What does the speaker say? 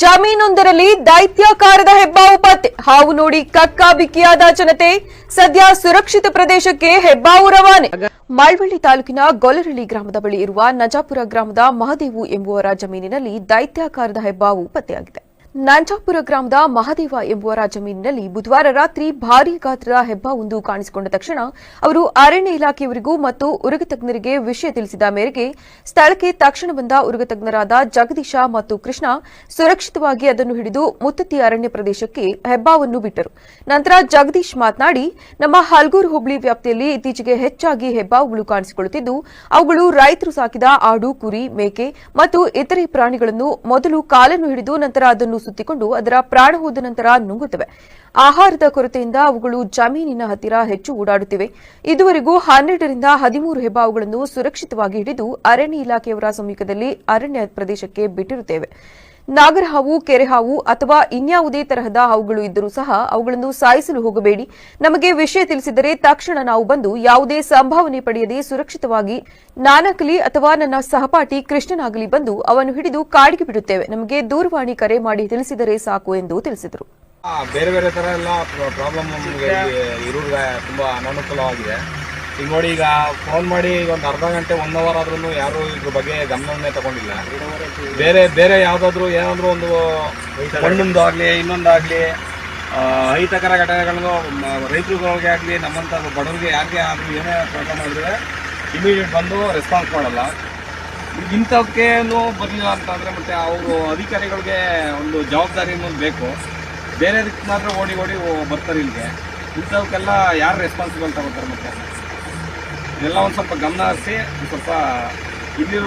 ಜಮೀನೊಂದರಲ್ಲಿ ದೈತ್ಯಾಕಾರದ ಹೆಬ್ಬಾವು ಪತ್ತೆ. ಹಾವು ನೋಡಿ ಕಕ್ಕಾಬಿಕ್ಕಿಯಾದ ಜನತೆ. ಸದ್ಯ ಸುರಕ್ಷಿತ ಪ್ರದೇಶಕ್ಕೆ ಹೆಬ್ಬಾವು ರವಾನೆ. ಮಳವಳ್ಳಿ ತಾಲೂಕಿನ ಗೊಲರಳ್ಳಿ ಗ್ರಾಮದ ಬಳಿ ಇರುವ ನಜಾಪುರ ಗ್ರಾಮದ ಮಹದೇವು ಎಂಬುವರ ಜಮೀನಿನಲ್ಲಿ ದೈತ್ಯಾಕಾರದ ಹೆಬ್ಬಾವು ಪತ್ತೆಯಾಗಿದೆ. ನಂಜಾಪುರ ಗ್ರಾಮದ ಮಹದೇವ ಎಂಬುವರ ಜಮೀನಿನಲ್ಲಿ ಬುಧವಾರ ರಾತ್ರಿ ಭಾರೀ ಗಾತ್ರದ ಹೆಬ್ಬಾವೊಂದು ಕಾಣಿಸಿಕೊಂಡ ತಕ್ಷಣ ಅವರು ಅರಣ್ಯ ಇಲಾಖೆಯವರಿಗೂ ಮತ್ತು ಉರುಗ ತಜ್ಞರಿಗೆ ವಿಷಯ ತಿಳಿಸಿದ ಮೇರೆಗೆ ಸ್ಥಳಕ್ಕೆ ತಕ್ಷಣ ಬಂದ ಉರುಗ ತಜ್ಞರಾದ ಜಗದೀಶ ಮತ್ತು ಕೃಷ್ಣ ಸುರಕ್ಷಿತವಾಗಿ ಅದನ್ನು ಹಿಡಿದು ಮುತ್ತತ್ತಿ ಅರಣ್ಯ ಪ್ರದೇಶಕ್ಕೆ ಹೆಬ್ಬಾವನ್ನು ಬಿಟ್ಟರು. ನಂತರ ಜಗದೀಶ್ ಮಾತನಾಡಿ, ನಮ್ಮ ಹಲಗೂರು ಹೋಬಳಿ ವ್ಯಾಪ್ತಿಯಲ್ಲಿ ಇತ್ತೀಚೆಗೆ ಹೆಚ್ಚಾಗಿ ಹೆಬ್ಬಾವುಗಳು ಕಾಣಿಸಿಕೊಳ್ಳುತ್ತಿದ್ದು, ಅವುಗಳು ರೈತರು ಸಾಕಿದ ಆಡು, ಕುರಿ, ಮೇಕೆ ಮತ್ತು ಇತರೆ ಪ್ರಾಣಿಗಳನ್ನು ಮೊದಲು ಕಾಲನ್ನು ಹಿಡಿದು ನಂತರ ಅದನ್ನು ಸುತ್ತಿಕೊಂಡು ಅದರ ಪ್ರಾಣ ಹೋದ ನಂತರ ನುಂಗುತ್ತವೆ. ಆಹಾರದ ಕೊರತೆಯಿಂದ ಅವುಗಳು ಜಮೀನಿನ ಹತ್ತಿರ ಹೆಚ್ಚು ಓಡಾಡುತ್ತಿವೆ. ಇದುವರೆಗೂ 12 ರಿಂದ 13 ಹೆಬ್ಬಾವುಗಳನ್ನು ಸುರಕ್ಷಿತವಾಗಿ ಹಿಡಿದು ಅರಣ್ಯ ಇಲಾಖೆಯವರ ಸಮ್ಮುಖದಲ್ಲಿ ಅರಣ್ಯ ಪ್ರದೇಶಕ್ಕೆ ಬಿಟ್ಟಿರುತ್ತೇವೆ. ನಾಗರಹಾವು, ಕೆರೆಹಾವು ಅಥವಾ ಇನ್ಯಾವುದೇ ತರಹದ ಹಾವುಗಳು ಇದ್ದರೂ ಸಹ ಅವುಗಳನ್ನು ಸಾಯಿಸಲು ಹೋಗಬೇಡಿ. ನಮಗೆ ವಿಷಯ ತಿಳಿಸಿದರೆ ತಕ್ಷಣ ನಾವು ಬಂದು ಯಾವುದೇ ಸಂಭಾವನೆ ಪಡೆಯದೆ ಸುರಕ್ಷಿತವಾಗಿ ನಾನಾಗಲಿ ಅಥವಾ ನನ್ನ ಸಹಪಾಠಿ ಕೃಷ್ಣನಾಗಲಿ ಬಂದು ಅವನ್ನು ಹಿಡಿದು ಕಾಡಿಗೆ ಬಿಡುತ್ತೇವೆ. ನಮಗೆ ದೂರವಾಣಿ ಕರೆ ಮಾಡಿ ತಿಳಿಸಿದರೆ ಸಾಕು ಎಂದು ತಿಳಿಸಿದರು. ಬೇರೆ ಬೇರೆ ತರ ಎಲ್ಲ ಪ್ರಾಬ್ಲಮ್ ಇರೋರಿಗೆ ತುಂಬಾ ಅನಾನುಕೂಲವಾಗಿದೆ. ಈಗ ನೋಡಿ, ಈಗ ಫೋನ್ ಮಾಡಿ ಒಂದು ಅರ್ಧ ಗಂಟೆ 1 ಅವರ್ ಆದ್ರೂ ಯಾರು ಇದ್ರ ಬಗ್ಗೆ ಗಮನವನ್ನೇ ತಗೊಂಡಿಲ್ಲ. ಬೇರೆ ಯಾವುದಾದ್ರೂ ಏನಾದರೂ ಒಂದು ಮಣ್ಣೊಂದಾಗಲಿ ಇನ್ನೊಂದಾಗಲಿ ಅಹಿತಕರ ಘಟನೆಗಳನ್ನು ರೈತರುಗಳಿಗೆ ಆಗಲಿ ನಮ್ಮಂಥ ಬಡವರಿಗೆ ಯಾರಿಗೆ ಆದರೂ ಏನೇ ಪ್ರಾಬ್ಲಮ್ ಮಾಡಿದ್ರೆ ಇಮಿಡಿಯೇಟ್ ಬಂದು ರೆಸ್ಪಾನ್ಸ್ ಮಾಡಲ್ಲ. ಇಂಥವಕ್ಕೇನು ಬರಲಿಲ್ಲ ಅಂತಂದರೆ ಮತ್ತು ಅವರು ಅಧಿಕಾರಿಗಳಿಗೆ ಒಂದು ಜವಾಬ್ದಾರಿ ಅನ್ನೋದು ಬೇಕು. ಬೇರೆದಕ್ಕೆ ಮಾತ್ರ ಓಡಿ ಬರ್ತಾರೆ ಇಲ್ಲಿಗೆ. ಇಂಥವಕ್ಕೆಲ್ಲ ಯಾರು ರೆಸ್ಪಾನ್ಸಿಬಲ್ ತಗೋತಾರೆ? ಮತ್ತು ಇದೆಲ್ಲ ಒಂದು ಸ್ವಲ್ಪ ಗಮನ ಹರಿಸಿ ಸ್ವಲ್ಪ ಇಲ್ಲಿರೋ